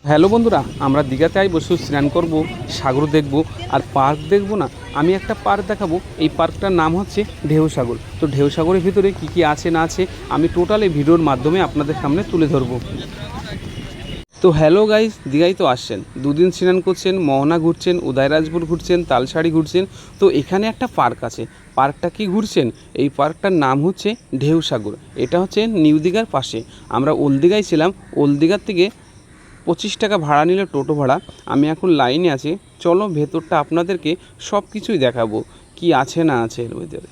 Hello বন্ধুরা, আমরা দীঘাতে আইব, শুধু স্নান করব, সাগর দেখব আর পার্ক দেখব না। আমি একটা পার্ক দেখাবো। এই পার্কটার নাম হচ্ছে ঢেউ সাগর। তো ঢেউ সাগরের ভিতরে কি কি আছে না আছে আমি টোটাল এই ভিডিওর মাধ্যমে আপনাদের সামনে তুলে ধরবো। তো হ্যালো গাইস, দীঘায় তো আসছেন, দুদিন স্নান করছেন, মোহনা ঘুরছেন, উদয়রাজপুর ঘুরছেন, তালসারি ঘুরছেন। তো এখানে একটা পার্ক আছে। পার্কটা কি ঘুরছেন? এই পার্কটার নাম হচ্ছে ঢেউ সাগর। এটা হচ্ছে নিউ দীঘার পাশে। আমরা ওল্ড দীঘায় ছিলাম। ওল্ড দীঘার থেকে 25 টাকা ভাড়া নিল টোটো ভাড়া। আমি এখন লাইনে আছি, চলো ভেতরটা আপনাদেরকে সব কিছুই দেখাবো, কি আছে না আছে এর ভিতরে।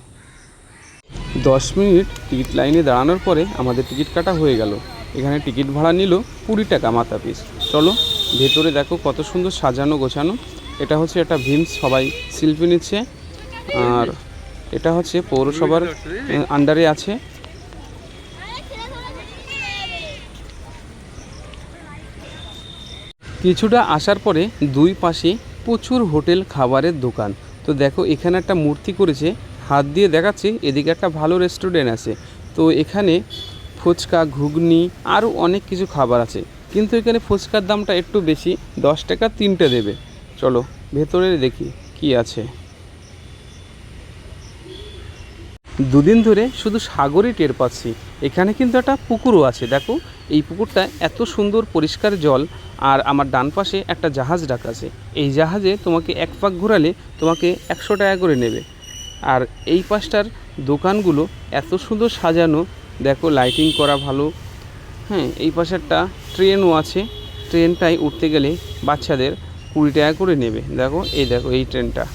10 মিনিট টিকিট লাইনে দাঁড়ানোর পরে আমাদের টিকিট কাটা হয়ে গেল। এখানে টিকিট ভাড়া নিল 20 টাকা মাথা পিস। চলো ভেতরে দেখো কত সুন্দর সাজানো গোছানো। এটা হচ্ছে একটা ভিমস, সবাই সেলফি নিচ্ছে। আর এটা হচ্ছে পৌরসভার আন্ডারে আছে। কিছুটা আসার পরে দুই পাশে প্রচুর হোটেল খাবারের দোকান। তো দেখো এখানে একটা মূর্তি করেছে, হাত দিয়ে দেখাচ্ছে এদিকে একটা ভালো রেস্টুরেন্ট আছে। তো এখানে ফুচকা, ঘুগনি আরও অনেক কিছু খাবার আছে, কিন্তু এখানে ফুচকার দামটা একটু বেশি, 10 টাকা 3টে দেবে। চলো ভেতরে দেখি কি আছে। দুদিন ধরে শুধু সাগরই টের পাচ্ছি। এখানে কিন্তু একটা পুকুরও আছে, দেখো এই পুকুরটা এত সুন্দর পরিষ্কার জল। আর আমার ডান পাশে একটা জাহাজ রাখা আছে। এই জাহাজে তোমাকে এক পাক ঘোরালে তোমাকে 100 টাকা করে নেবে। আর এই পাশটার দোকানগুলো এত সুন্দর সাজানো, দেখো লাইটিং করা ভালো। হ্যাঁ, এই পাশে একটা ট্রেনও আছে। ট্রেনটায় উঠতে গেলে বাচ্চাদের 20 টাকা করে নেবে। দেখো এই ট্রেনটা।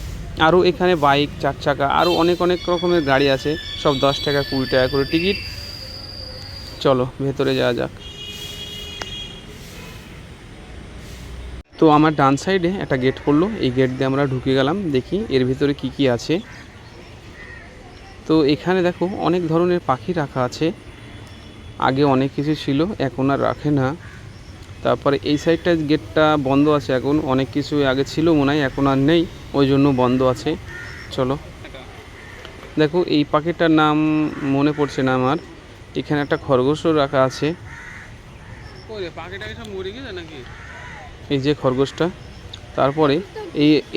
আরও এখানে বাইক, 4 চাকা আরও অনেক অনেক রকমের গাড়ি আছে, সব 10 টাকা 20 টাকা করে টিকিট। চলো ভেতরে যাওয়া যাক। তো আমার ডান সাইডে একটা গেট পড়লো, এই গেট দিয়ে আমরা ঢুকে গেলাম। দেখি এর ভিতরে কি কি আছে। তো এখানে দেখো অনেক ধরনের পাখি রাখা আছে। আগে অনেক কিছু ছিল, এখন আর রাখে না। তারপরে এই সাইডটা গেটটা বন্ধ আছে এখন, অনেক কিছু আগে ছিল মনে হয়, এখন আর নেই, ওই জন্য বন্ধ আছে। চলো দেখো এই পাখিটার নাম মনে পড়ছে না আমার। এখানে একটা খরগোশও রাখা আছে। এই যে খরগোশটা। তারপরে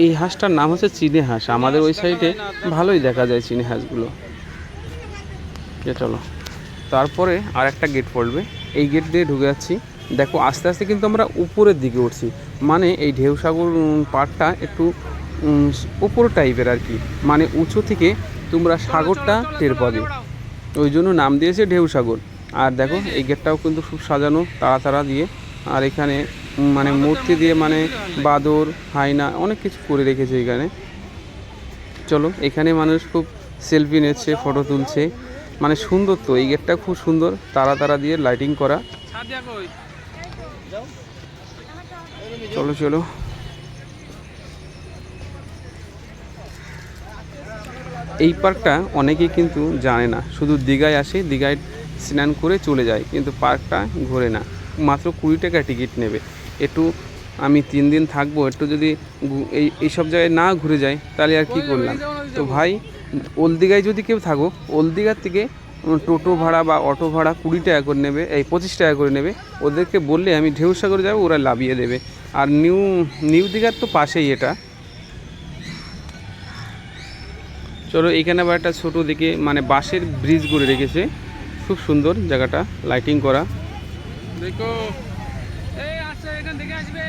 এই হাঁসটার নাম হচ্ছে চীনে হাঁস। আমাদের ওই সাইডে ভালোই দেখা যায় চীনে হাঁসগুলো। চলো তারপরে আর একটা গেট পড়বে, এই গেট দিয়ে ঢুকে যাচ্ছি। দেখো আস্তে আস্তে কিন্তু আমরা উপরের দিকে উঠছি, মানে এই ঢেউ সাগর পাড়টা একটু উপর টাইপের আর কি, মানে উঁচু থেকে তোমরা সাগরটা টের পাবে, ওই জন্য নাম দিয়েছে ঢেউ সাগর। আর দেখো এই গেটটাও কিন্তু খুব সাজানো তারা তারা দিয়ে। আর এখানে মানে মূর্তি দিয়ে, মানে বাদর, হায়না অনেক কিছু করে রেখেছে এখানে। চলো এখানে মানুষ খুব সেলফি নিচ্ছে, ফটো তুলছে, মানে সুন্দর। তো এই গেটটা খুব সুন্দর, তারা তারা দিয়ে লাইটিং করা। চলো চলো এই পার্কটা অনেকেই কিন্তু জানে না, শুধু দীঘায় আসে, দীঘায় স্নান করে চলে যায়, কিন্তু পার্কটা ঘোরে না। মাত্র 20 টাকা টিকিট নেবে। একটু আমি 3 দিন থাকবো, একটু যদি এইসব জায়গায় না ঘুরে যাই তাহলে আর কি করলাম। তো ভাই ওল্ড দীঘায় যদি কেউ থাকো, ওল্ড দীঘার থেকে টোটো ভাড়া বা অটো ভাড়া 20 টাকা করে নেবে, 25 টাকা করে নেবে। ওদেরকে বললে আমি ঢেউ সাগরে যাবো, ওরা লাভিয়ে দেবে। আর নিউ দীঘার তো পাশেই এটা। চলো এখানে আবার একটা ছোটো দিকে মানে বাঁশের ব্রিজ করে রেখেছে, খুব সুন্দর জায়গাটা, লাইটিং করা। দেখো এখান থেকে আসবে,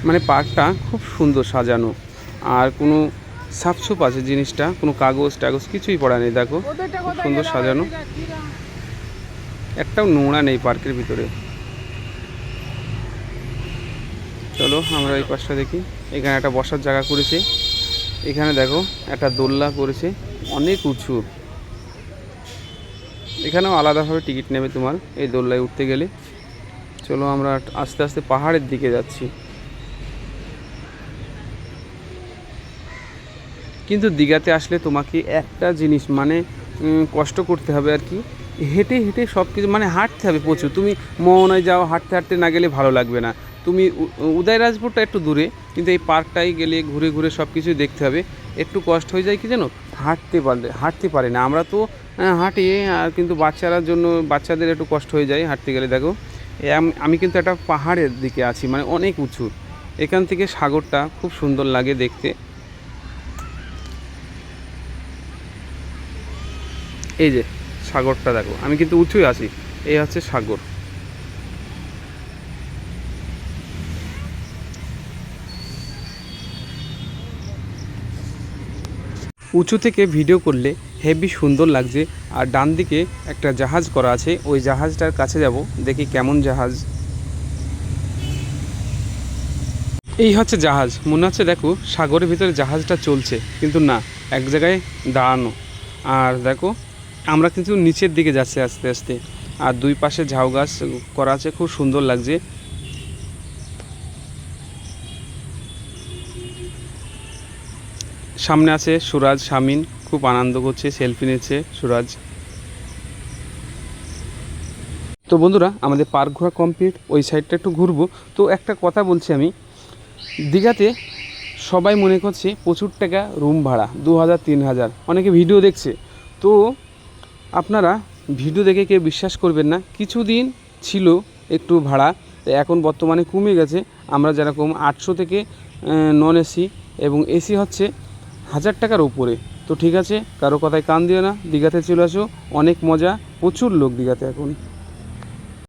মানে পার্কটা খুব সুন্দর সাজানো। আর কোনো সাফসুপ আছে জিনিসটা, কোনো কাগজ টাগজ কিছুই পড়া নেই। দেখো খুব সুন্দর সাজানো, একটাও নোংরা নেই পার্কের ভিতরে। চলো আমরা এই পাশটা দেখি। এখানে একটা বসার জায়গা করেছে। এখানে দেখো একটা দোলনা করেছে, অনেক উঁচু। এখানেও আলাদাভাবে টিকিট নেবে তোমার এই দোলনায় উঠতে গেলে। চলো আমরা আস্তে আস্তে পাহাড়ের দিকে যাচ্ছি। কিন্তু দীঘাতে আসলে তোমাকে একটা জিনিস মানে কষ্ট করতে হবে আর কি, হেঁটে হেঁটে সব কিছু, মানে হাঁটতে হবে প্রচুর। তুমি মোহনায় যাও, হাঁটতে হাঁটতে না গেলে ভালো লাগবে না। তুমি উদয়রাজপুরটা একটু দূরে, কিন্তু এই পার্কটাই গেলে ঘুরে ঘুরে সব কিছু দেখতে হবে। একটু কষ্ট হয়ে যায় কি জানো, হাঁটতে পারে না। আমরা তো হাঁটি, আর কিন্তু বাচ্চাদের একটু কষ্ট হয়ে যায় হাঁটতে গেলে। দেখো আমি কিন্তু একটা পাহাড়ের দিকে আছি, মানে অনেক উঁচু। এখান থেকে সাগরটা খুব সুন্দর লাগে দেখতে। এই যে সাগরটা দেখো, আমি কিন্তু উঁচুই আছি। এই হচ্ছে সাগর। উঁচু থেকে ভিডিও করলে হেভি সুন্দর লাগছে। আর ডান দিকে একটা জাহাজ করা আছে, ওই জাহাজটার কাছে যাব, দেখি কেমন জাহাজ। এই হচ্ছে জাহাজ, মনে হচ্ছে দেখো সাগরের ভিতরে জাহাজটা চলছে, কিন্তু না, এক জায়গায় দাঁড়ানো। আর দেখো আমরা কিন্তু নিচের দিকে যাচ্ছি আস্তে আস্তে। আর দুই পাশে ঝাউ গাছ করা আছে, খুব সুন্দর লাগছে। সামনে আছে সুরাজ শামিন, খুব আনন্দ করছে, সেলফি নিচ্ছে সুরাজ। তো বন্ধুরা, আমাদের পার্ক ঘোরা কমপ্লিট, ওই সাইডটা একটু ঘুরবো। তো একটা কথা বলছি আমি, দীঘাতে সবাই মনে করছে প্রচুর টাকা রুম ভাড়া, 2000 3000, অনেকে ভিডিও দেখছে। তো আপনারা ভিডিও দেখে কেউ বিশ্বাস করবেন না। কিছুদিন ছিল একটু ভাড়া, এখন বর্তমানে কমে গেছে। আমরা যেরকম 800 থেকে নন এসি, এবং এসি হচ্ছে 1000 টাকার উপরে। তো ঠিক আছে, কারো কথায় কান দিও না, দীঘাতে চলে আসো, অনেক মজা, প্রচুর লোক দীঘাতে এখন।